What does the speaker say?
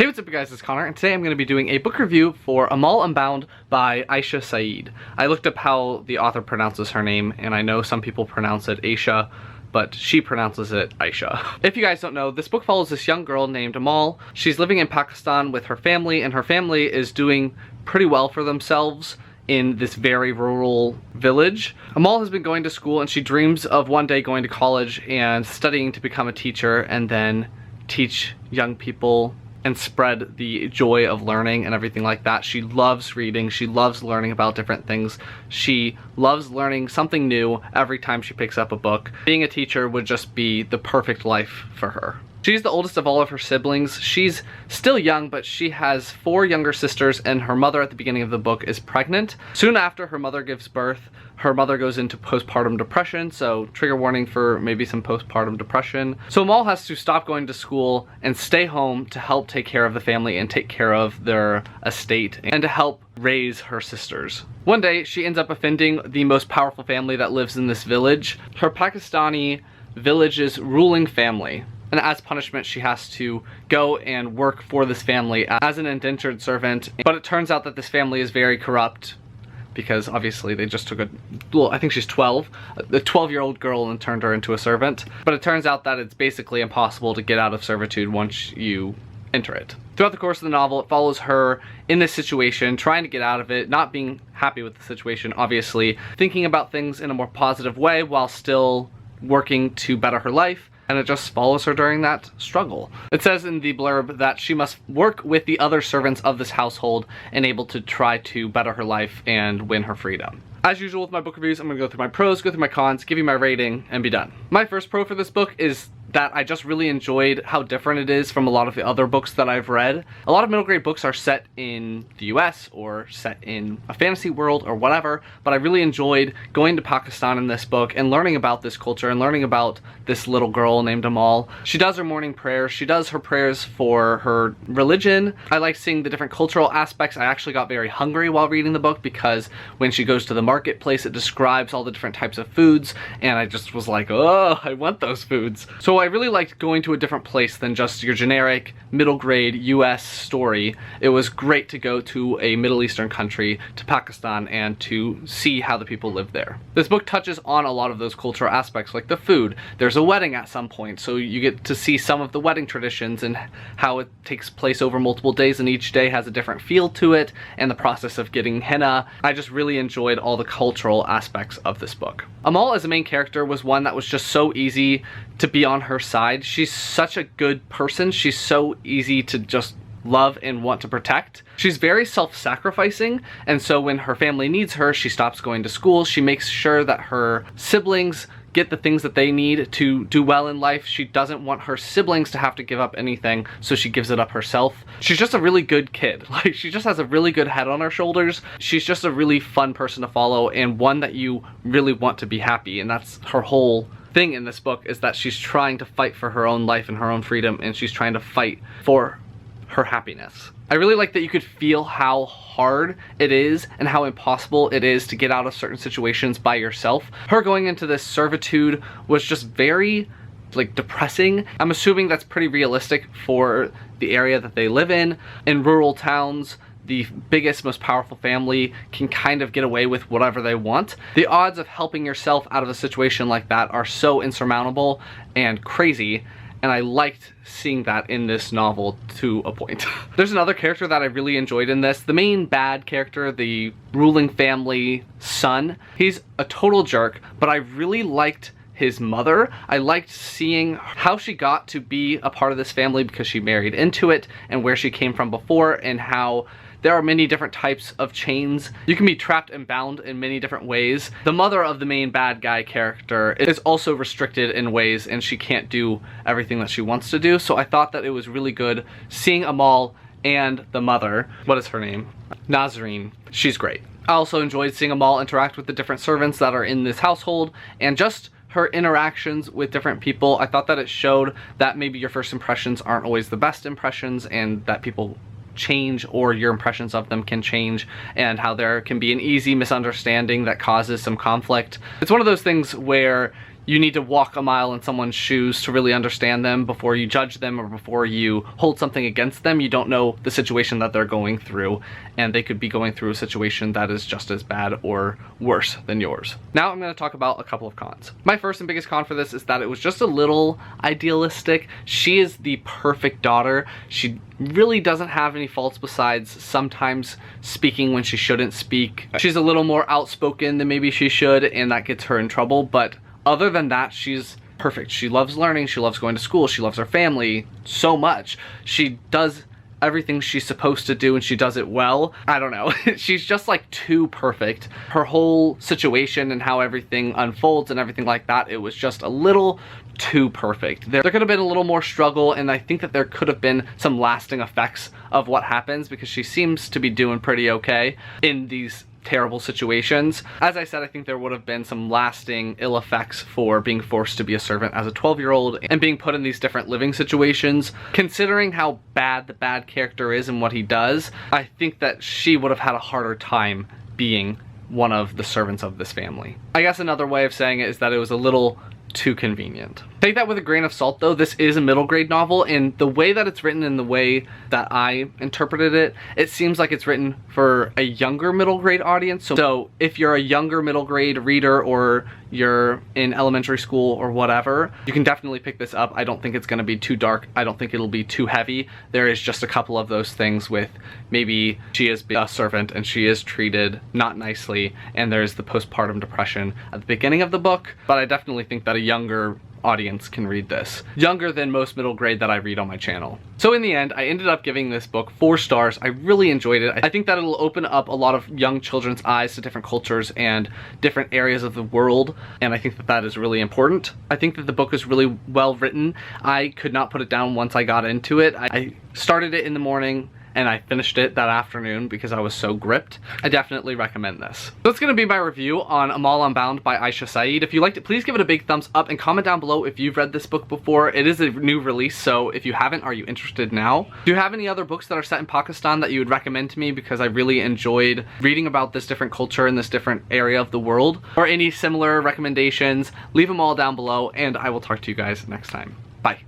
Hey, what's up you guys, it's Connor, and today I'm going to be doing a book review for Amal Unbound by Aisha Saeed. I looked up how the author pronounces her name, and I know some people pronounce it Aisha, but she pronounces it Aisha. If you guys don't know, this book follows this young girl named Amal. She's living in Pakistan with her family, and her family is doing pretty well for themselves in this very rural village. Amal has been going to school, and she dreams of one day going to college and studying to become a teacher and then teach young people and spread the joy of learning and everything like that. She loves reading, she loves learning about different things, she loves learning something new every time she picks up a book. Being a teacher would just be the perfect life for her. She's the oldest of all of her siblings. She's still young, but she has 4 younger sisters, and her mother at the beginning of the book is pregnant. Soon after her mother gives birth, her mother goes into postpartum depression, so trigger warning for maybe some postpartum depression. So Amal has to stop going to school and stay home to help take care of the family and take care of their estate and to help raise her sisters. One day, she ends up offending the most powerful family that lives in this village, her Pakistani village's ruling family. And as punishment, she has to go and work for this family as an indentured servant. But it turns out that this family is very corrupt because obviously they just took I think she's 12, the 12-year-old girl, and turned her into a servant. But it turns out that it's basically impossible to get out of servitude once you enter it. Throughout the course of the novel, it follows her in this situation, trying to get out of it, not being happy with the situation, obviously, thinking about things in a more positive way while still working to better her life. And it just follows her during that struggle. It says in the blurb that she must work with the other servants of this household and able to try to better her life and win her freedom. As usual with my book reviews, I'm gonna go through my pros, go through my cons, give you my rating, and be done. My first pro for this book is that I just really enjoyed how different it is from a lot of the other books that I've read. A lot of middle grade books are set in the US or set in a fantasy world or whatever, but I really enjoyed going to Pakistan in this book and learning about this culture and learning about this little girl named Amal. She does her morning prayers, she does her prayers for her religion. I like seeing the different cultural aspects. I actually got very hungry while reading the book because when she goes to the marketplace, it describes all the different types of foods, and I just was like, oh, I want those foods. So I really liked going to a different place than just your generic middle grade US story. It was great to go to a Middle Eastern country, to Pakistan, and to see how the people live there. This book touches on a lot of those cultural aspects, like the food. There's a wedding at some point, so you get to see some of the wedding traditions and how it takes place over multiple days, and each day has a different feel to it, and the process of getting henna. I just really enjoyed all the cultural aspects of this book. Amal as a main character was one that was just so easy to be on her side. She's such a good person. She's so easy to just love and want to protect. She's very self-sacrificing, and so when her family needs her, she stops going to school. She makes sure that her siblings get the things that they need to do well in life. She doesn't want her siblings to have to give up anything, so she gives it up herself. She's just a really good kid. Like, she just has a really good head on her shoulders. She's just a really fun person to follow, and one that you really want to be happy, and that's her whole thing in this book, is that she's trying to fight for her own life and her own freedom, and she's trying to fight for her happiness. I really like that you could feel how hard it is and how impossible it is to get out of certain situations by yourself. Her going into this servitude was just very, like, depressing. I'm assuming that's pretty realistic for the area that they live in. In rural towns, the biggest, most powerful family can kind of get away with whatever they want. The odds of helping yourself out of a situation like that are so insurmountable and crazy, and I liked seeing that in this novel to a point. There's another character that I really enjoyed in this. The main bad character, the ruling family son, he's a total jerk, but I really liked his mother. I liked seeing how she got to be a part of this family because she married into it, and where she came from before, and how there are many different types of chains. You can be trapped and bound in many different ways. The mother of the main bad guy character is also restricted in ways, and she can't do everything that she wants to do. So I thought that it was really good seeing Amal and the mother. What is her name? Nazreen. She's great. I also enjoyed seeing Amal interact with the different servants that are in this household, and just her interactions with different people. I thought that it showed that maybe your first impressions aren't always the best impressions, and that people change, or your impressions of them can change, and how there can be an easy misunderstanding that causes some conflict. It's one of those things where you need to walk a mile in someone's shoes to really understand them before you judge them or before you hold something against them. You don't know the situation that they're going through, and they could be going through a situation that is just as bad or worse than yours. Now I'm going to talk about a couple of cons. My first and biggest con for this is that it was just a little idealistic. She is the perfect daughter. She really doesn't have any faults besides sometimes speaking when she shouldn't speak. She's a little more outspoken than maybe she should, and that gets her in trouble, but other than that, she's perfect. She loves learning, she loves going to school, she loves her family so much. She does everything she's supposed to do and she does it well. I don't know. She's just like too perfect. Her whole situation and how everything unfolds and everything like that, it was just a little too perfect. There could have been a little more struggle, and I think that there could have been some lasting effects of what happens, because she seems to be doing pretty okay in these terrible situations. As I said, I think there would have been some lasting ill effects for being forced to be a servant as a 12-year-old and being put in these different living situations. Considering how bad the bad character is and what he does, I think that she would have had a harder time being one of the servants of this family. I guess another way of saying it is that it was a little too convenient. Take that with a grain of salt though. This is a middle grade novel, and the way that it's written and the way that I interpreted it, it seems like it's written for a younger middle grade audience. So if you're a younger middle grade reader, or you're in elementary school or whatever, you can definitely pick this up. I don't think it's going to be too dark. I don't think it'll be too heavy. There is just a couple of those things with maybe she is a servant and she is treated not nicely, and there's the postpartum depression at the beginning of the book, but I definitely think that a younger audience can read this. Younger than most middle grade that I read on my channel. So in the end, I ended up giving this book 4 stars. I really enjoyed it. I think that it'll open up a lot of young children's eyes to different cultures and different areas of the world, and I think that that is really important. I think that the book is really well written. I could not put it down once I got into it. I started it in the morning and I finished it that afternoon because I was so gripped. I definitely recommend this. So that's gonna be my review on Amal Unbound by Aisha Saeed. If you liked it, please give it a big thumbs up and comment down below if you've read this book before. It is a new release, so if you haven't, are you interested now? Do you have any other books that are set in Pakistan that you would recommend to me, because I really enjoyed reading about this different culture in this different area of the world? Or any similar recommendations, leave them all down below, and I will talk to you guys next time. Bye.